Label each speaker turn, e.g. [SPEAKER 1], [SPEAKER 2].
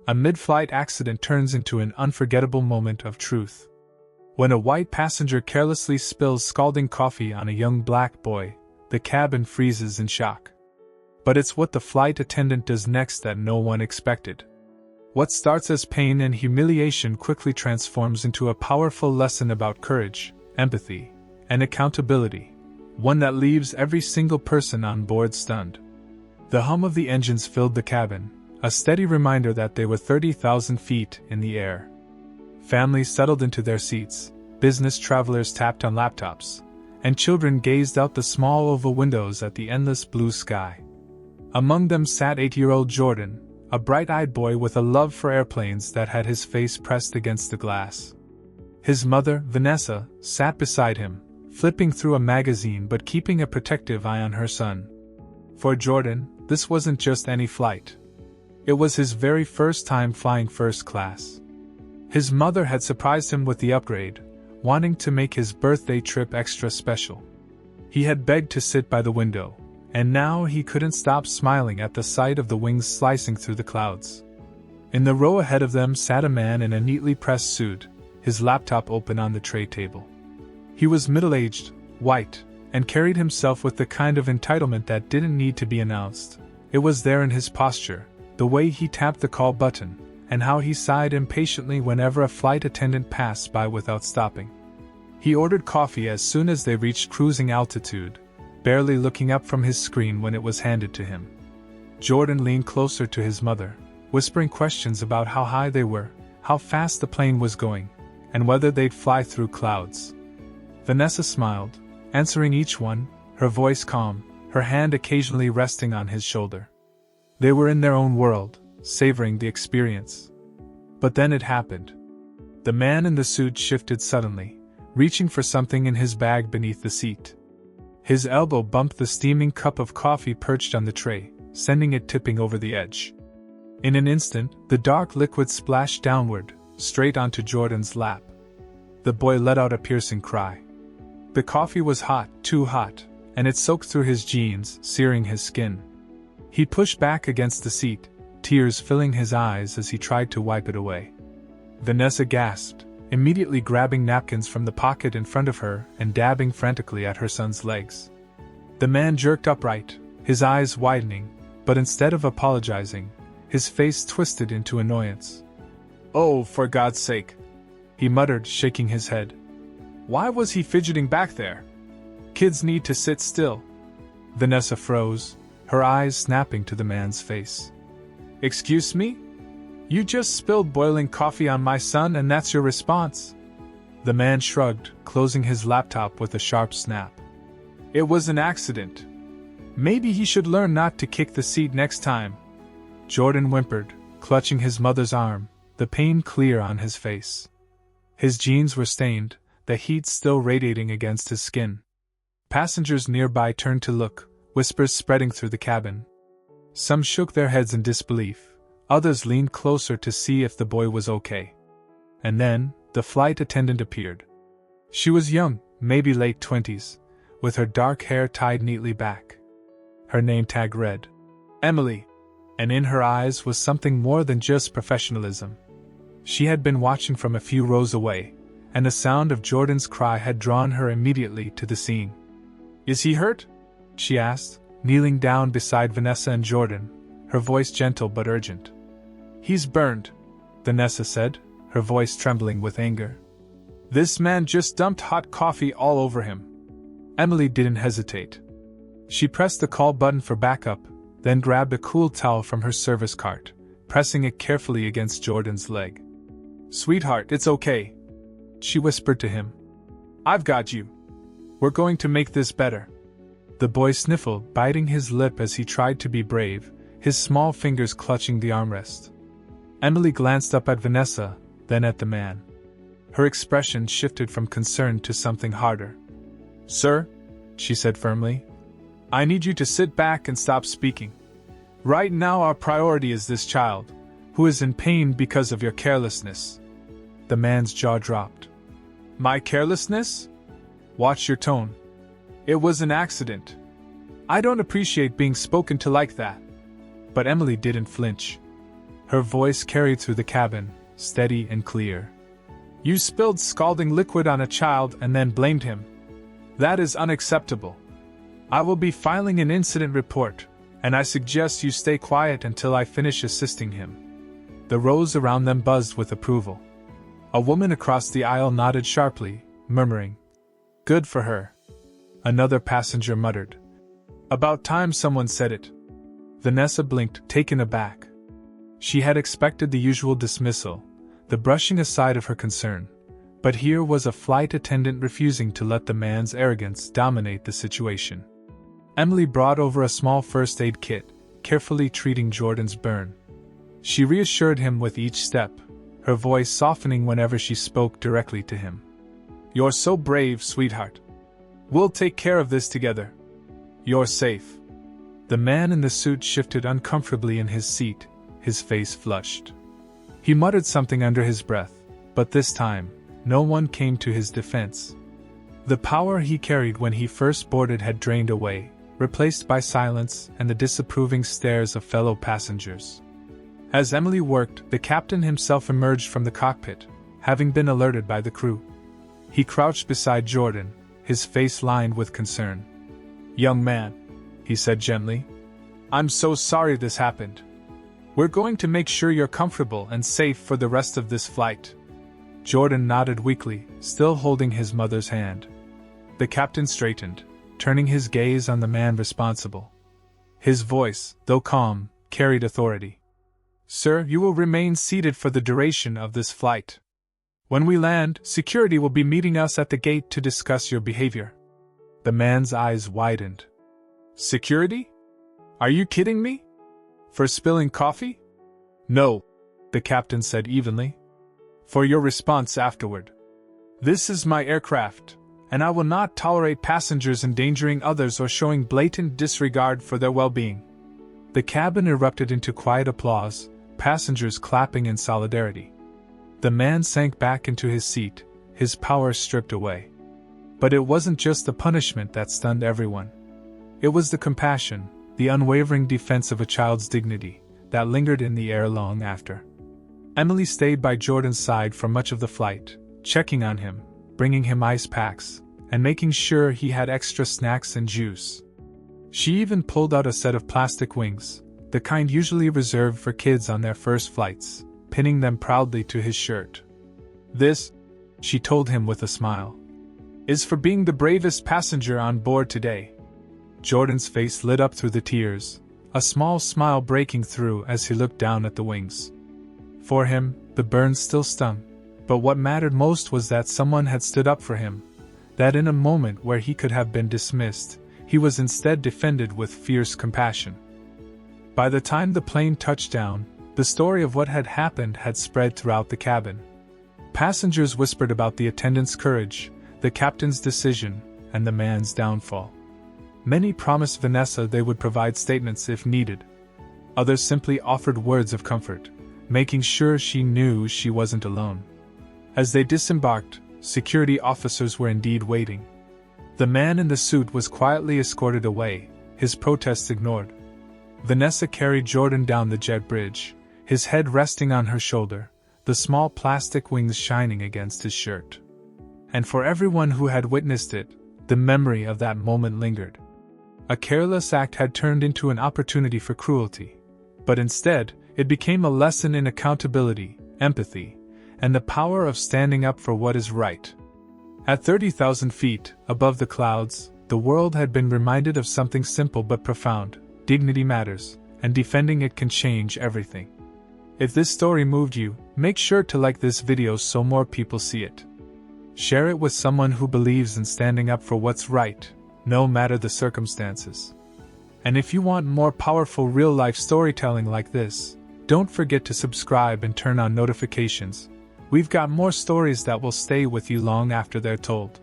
[SPEAKER 1] A mid-flight accident turns into an unforgettable moment of truth. When a white passenger carelessly spills scalding coffee on a young black boy, the cabin freezes in shock. But it's what the flight attendant does next that no one expected. What starts as pain and humiliation quickly transforms into a powerful lesson about courage, empathy, and accountability, one that leaves every single person on board stunned. The hum of the engines filled the cabin, a steady reminder that they were 30,000 feet in the air. Families settled into their seats, business travelers tapped on laptops, and children gazed out the small oval windows at the endless blue sky. Among them sat 8-year-old Jordan, a bright-eyed boy with a love for airplanes that had his face pressed against the glass. His mother, Vanessa, sat beside him, flipping through a magazine but keeping a protective eye on her son. For Jordan, this wasn't just any flight. It was his very first time flying first class. His mother had surprised him with the upgrade, wanting to make his birthday trip extra special. He had begged to sit by the window, and now he couldn't stop smiling at the sight of the wings slicing through the clouds. In the row ahead of them sat a man in a neatly pressed suit, his laptop open on the tray table. He was middle-aged, white, and carried himself with the kind of entitlement that didn't need to be announced. It was there in his posture, the way he tapped the call button, and how he sighed impatiently whenever a flight attendant passed by without stopping. He ordered coffee as soon as they reached cruising altitude, barely looking up from his screen when it was handed to him. Jordan leaned closer to his mother, whispering questions about how high they were, how fast the plane was going, and whether they'd fly through clouds. Vanessa smiled, answering each one, her voice calm, her hand occasionally resting on his shoulder. They were in their own world, savoring the experience. But then it happened. The man in the suit shifted suddenly, reaching for something in his bag beneath the seat. His elbow bumped the steaming cup of coffee perched on the tray, sending it tipping over the edge. In an instant, the dark liquid splashed downward, straight onto Jordan's lap. The boy let out a piercing cry. The coffee was hot, too hot, and it soaked through his jeans, searing his skin. He pushed back against the seat, tears filling his eyes as he tried to wipe it away. Vanessa gasped, immediately grabbing napkins from the pocket in front of her and dabbing frantically at her son's legs. The man jerked upright, his eyes widening, but instead of apologizing, his face twisted into annoyance. "Oh, for God's sake," he muttered, shaking his head. "Why was he fidgeting back there? Kids need to sit still." Vanessa froze, her eyes snapping to the man's face. "Excuse me? You just spilled boiling coffee on my son and that's your response?" The man shrugged, closing his laptop with a sharp snap. "It was an accident. Maybe he should learn not to kick the seat next time." Jordan whimpered, clutching his mother's arm, the pain clear on his face. His jeans were stained, the heat still radiating against his skin. Passengers nearby turned to look, whispers spreading through the cabin. Some shook their heads in disbelief, others leaned closer to see if the boy was okay. And then, the flight attendant appeared. She was young, maybe late 20s, with her dark hair tied neatly back. Her name tag read, Emily, and in her eyes was something more than just professionalism. She had been watching from a few rows away, and the sound of Jordan's cry had drawn her immediately to the scene. "Is he hurt?" she asked, kneeling down beside Vanessa and Jordan, her voice gentle but urgent. "He's burned," Vanessa said, her voice trembling with anger. "This man just dumped hot coffee all over him." Emily didn't hesitate. She pressed the call button for backup, then grabbed a cool towel from her service cart, pressing it carefully against Jordan's leg. "Sweetheart, it's okay," she whispered to him. "I've got you. We're going to make this better." The boy sniffled, biting his lip as he tried to be brave, his small fingers clutching the armrest. Emily glanced up at Vanessa, then at the man. Her expression shifted from concern to something harder. "Sir," she said firmly, "I need you to sit back and stop speaking. Right now our priority is this child, who is in pain because of your carelessness." The man's jaw dropped. "My carelessness? Watch your tone. It was an accident. I don't appreciate being spoken to like that." But Emily didn't flinch. Her voice carried through the cabin, steady and clear. "You spilled scalding liquid on a child and then blamed him. That is unacceptable. I will be filing an incident report, and I suggest you stay quiet until I finish assisting him." The rows around them buzzed with approval. A woman across the aisle nodded sharply, murmuring, "Good for her." Another passenger muttered, "About time someone said it." Vanessa blinked, taken aback. She had expected the usual dismissal, the brushing aside of her concern, but here was a flight attendant refusing to let the man's arrogance dominate the situation. Emily brought over a small first aid kit, carefully treating Jordan's burn. She reassured him with each step, her voice softening whenever she spoke directly to him. "You're so brave, sweetheart. We'll take care of this together. You're safe." The man in the suit shifted uncomfortably in his seat, his face flushed. He muttered something under his breath, but this time, no one came to his defense. The power he carried when he first boarded had drained away, replaced by silence and the disapproving stares of fellow passengers. As Emily worked, the captain himself emerged from the cockpit, having been alerted by the crew. He crouched beside Jordan, his face lined with concern. "Young man," he said gently, "I'm so sorry this happened. We're going to make sure you're comfortable and safe for the rest of this flight." Jordan nodded weakly, still holding his mother's hand. The captain straightened, turning his gaze on the man responsible. His voice, though calm, carried authority. "Sir, you will remain seated for the duration of this flight. When we land, security will be meeting us at the gate to discuss your behavior." The man's eyes widened. "Security? Are you kidding me? For spilling coffee?" "No," the captain said evenly. "For your response afterward. This is my aircraft, and I will not tolerate passengers endangering others or showing blatant disregard for their well-being." The cabin erupted into quiet applause, passengers clapping in solidarity. The man sank back into his seat, his power stripped away. But it wasn't just the punishment that stunned everyone. It was the compassion, the unwavering defense of a child's dignity, that lingered in the air long after. Emily stayed by Jordan's side for much of the flight, checking on him, bringing him ice packs, and making sure he had extra snacks and juice. She even pulled out a set of plastic wings, the kind usually reserved for kids on their first flights, pinning them proudly to his shirt. "This," she told him with a smile, "is for being the bravest passenger on board today." Jordan's face lit up through the tears, a small smile breaking through as he looked down at the wings. For him, the burn still stung, but what mattered most was that someone had stood up for him, that in a moment where he could have been dismissed, he was instead defended with fierce compassion. By the time the plane touched down, the story of what had happened had spread throughout the cabin. Passengers whispered about the attendant's courage, the captain's decision, and the man's downfall. Many promised Vanessa they would provide statements if needed. Others simply offered words of comfort, making sure she knew she wasn't alone. As they disembarked, security officers were indeed waiting. The man in the suit was quietly escorted away, his protests ignored. Vanessa carried Jordan down the jet bridge, his head resting on her shoulder, the small plastic wings shining against his shirt. And for everyone who had witnessed it, the memory of that moment lingered. A careless act had turned into an opportunity for cruelty, but instead, it became a lesson in accountability, empathy, and the power of standing up for what is right. At 30,000 feet above the clouds, the world had been reminded of something simple but profound: dignity matters, and defending it can change everything. If this story moved you, make sure to like this video so more people see it. Share it with someone who believes in standing up for what's right, no matter the circumstances. And if you want more powerful real-life storytelling like this, don't forget to subscribe and turn on notifications. We've got more stories that will stay with you long after they're told.